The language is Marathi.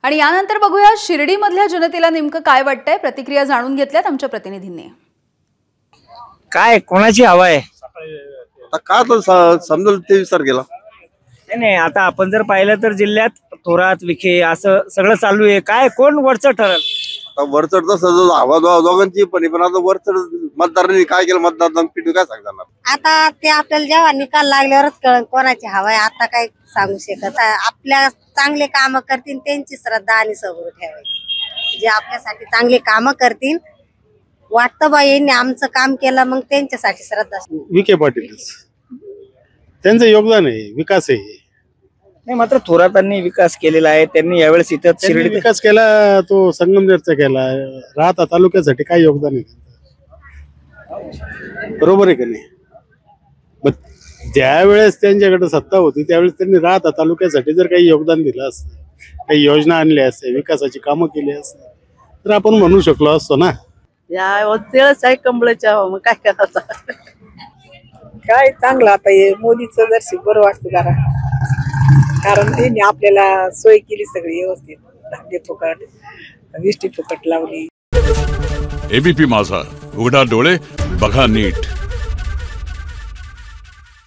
आणि यानंतर बघूया शिर्डीमधल्या जनतेला नेमकं काय वाटतंय, प्रतिक्रिया जाणून घेतल्यात आमच्या प्रतिनिधींनी। काय कोणाची हवा आहे आता का तर समजेल 23 तारखेला। नाही, आता आपण जर पाहिलं तर जिल्ह्यात थोरात विखे असं सगळं चालू आहे। काय कोण वरचढ ठरेल? आता वरचढ तर हवा दोघांची पण आता वरचढ मतदारांनी काय केलं, मतदारांना पिटू काय सांगणार। आता ते आपल्याला जेव्हा निकाल लागल्यावरच कळेल कोणाची हवा आहे। आता काय सांगू शकत, आपल्या चांगले काम करतील त्यांची श्रद्धा आणि सबूर ठेवायची। जे आपल्यासाठी चांगले काम करतील, वाटतं बा यांनी आमचं काम केलं, मग त्यांच्यासाठी श्रद्धा। विखे पाटीलच त्यांचं योगदान आहे, विकास आहे। नाही, मात्र थोरातांनी विकास केलेला आहे। त्यांनी यावेळेस इथं शिर्डी विकास केला, तो संगमनेरचा केला, राहता तालुक्यासाठी काय योगदान आहे, बरोबर आहे का नाही? मग ज्यावेळेस त्यांच्याकडे सत्ता होती त्यावेळेस त्यांनी राहता तालुक्यासाठी जर काही योगदान दिलं असतं, काही योजना आणल्या असत्या, विकासाची कामं केली असती, तर आपण म्हणू शकलो असतो ना। या तेच आहे कंबळच्या, मग काय करायचं? काय चांगलं आता हे मोदीचं जर बरं वाटतं जरा, कारण त्यांनी आपल्याला सोय केली सगळी व्यवस्थित, धान्य फुकट, विष्टी फुकट लावली। एबीपी माझा, उघडा डोळे बघा नीट।